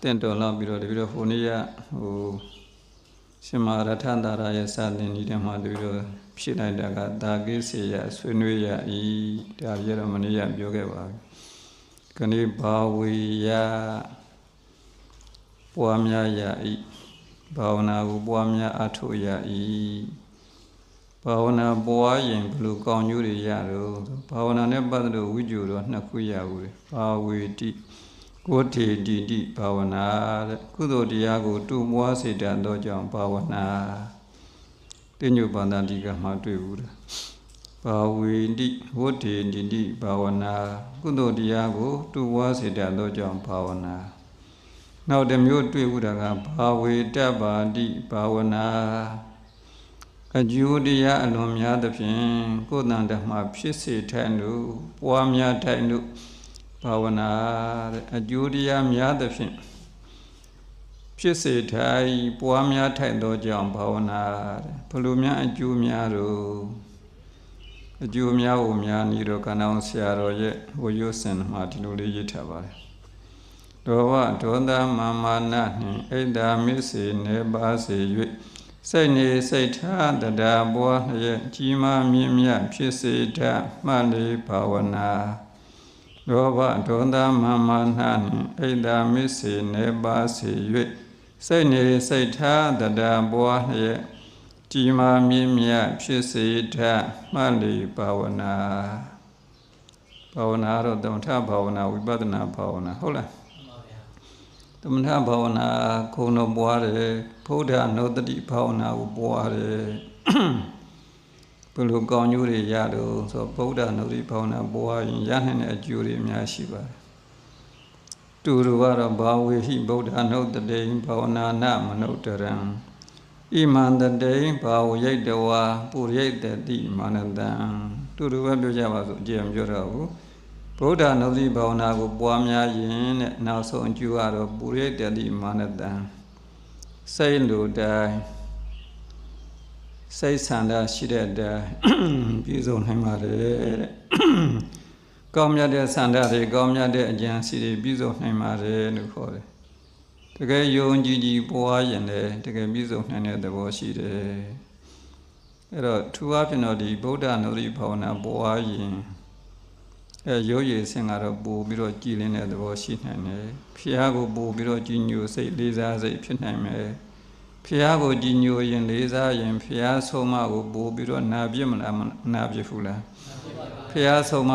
တင်တော်လောက်ပြီးတော့ဟိုနေ့ကရှင်မရထန္တာရရဲ့စာသင်ဒီထဲမှာပြီးတော့ဖြစ်လိုက်တာကဒါကိစေယဆွေးနွေးရဤဒါပြတော့မနေ့ကပြောခဲ့ပါပြီခဏိဘာဝေယပွားများရဤဘာဝနာကိုပွားများအထောရဤဘာဝနာပွားရင်ဘယ်လိုကောင်းကျိုးတွေရတော့ဘာဝနာနဲ့ပတ်သက်လို့ဝိဇ္ဇူတော့နှစ်ခုရဘူးလေဘာဝေတိကိုထေတိတိဘာဝနာတဲ့ကုသိုလ်တရားကိုတူမွားစေတတ်သောကြောင့်ဘာဝနာတိညုပန္တတိကမှာတွေ့ဘူးလားဘာဝေတိဝဋ္ထေတိတိဘာဝနာကုသိုလ်တရားကိုတူမွားစေတတ်သောကြောင့်ဘာဝနာနောက်တစ်မျိုးတွေ့ဘူးတာကဘာဝေတ္တပါတိဘာဝနာအကျိုးတရားအလွန်များသဖြင့်ကိုယ်တန်တမှာဖြစ်စေထိုင်လို့ပွားများထိုင်လို့ဘာဝနာတဲ့အကျိုးတရားများသဖြင့်ဖြစ်စေထိုင်ပွားများထိုင်သောကြောင့်ဘာဝနာတဲ့ဘလို့များအကျိုးများတော့အကျိုးများကိုများနေတော့ကဏ္ဍအောင်ဆရာတော်ရဲ့ဝိယုစင်မှာဒီလိုလေးရေးထားပါတယ်ဒေါဝဒေါသမာမာနနှင့်ဣဒ္ဓမိစေနေပါစေ၍စိတ်နေစိတ်ထားတရားပွားလျက်ကြီးမားမြင့်မြတ်ဖြစ်စေတတ်မှလေဘာဝနာလောဘဒေါသမာမာနနှင့်ဣဒ္ဓမိစေနေပါစေ၍စိတ်နေစိတ်ထားတရားပွားလျက်ကြီးမားမြင့်မြတ်ဖြစ်စေတတ်မှလေဘာဝနာဘာဝနာတော့သမထဘာဝနာဝိပဿနာဘာဝနာဟုတ်လားသမထဘာဝနာခုံတော်ပွားတယ်ဘုရားနုတ္တိဘာဝနာကိုပွားတယ်ဘယ်လိုကောင်းကျိုးတွေရလို့ဆိုဗုဒ္ဓနုတ္တိဘာဝနာပွားရင်ရနိုင်တဲ့အကျိုးတွေအများရှိပါတယ်တူတူကတော့ဘာဝေဟိဗုဒ္ဓနုတ္တိဘာဝနာနမနုတရံဣမန္တတေဘာဝရိတ်တဝါပုရိတ်တတိမာနတံတူတူပဲပြောကြပါစို့အကျယ်မပြောတော့ဘူးဗုဒ္ဓနုတ္တိဘာဝနာကိုပွားများရင်တဲ့နောက်ဆုံးအကျိုးကတော့ပုရိတ်တတိမာနတံစိတ်လိုတိုင်းစိတ်ဆန္ဒရှိတဲ့တိုင်းပြည့်စုံနိုင်ပါတယ်တဲ့ကောင်းမြတ်တဲ့ဆန္ဒတွေကောင်းမြတ်တဲ့အကြံစီတွေပြည့်စုံနိုင်ပါတယ်လို့ခေါ်တယ်တကယ်ယုံကြည်ကြည်ပွားရင်လည်းတကယ်ပြည့်စုံနိုင်တဲ့သဘောရှိတယ်အဲ့တော့ထူးအဖြစ်တော့ဒီဗုဒ္ဓနုတ္တိဘာဝနာပွားရင်ရုပ်ရည်ဆင်ကတော့ပို့ပြီးတော့ကြည်လင်းတဲ့သဘောရှိနိုင်တယ်ဖျားကိုပို့ပြီးတော့ကြည်ညိုစိတ်လေးစားစိတ်ဖြစ်နိုင်မယ်ဖျားကိုကြည်ညိုရင်လေးစားရင်ဖျားဆုံးမကိုပို့ပြီးတော့နာပြစ်မလားမနာပြစ်ဘူးလားဖျားဆုံးမ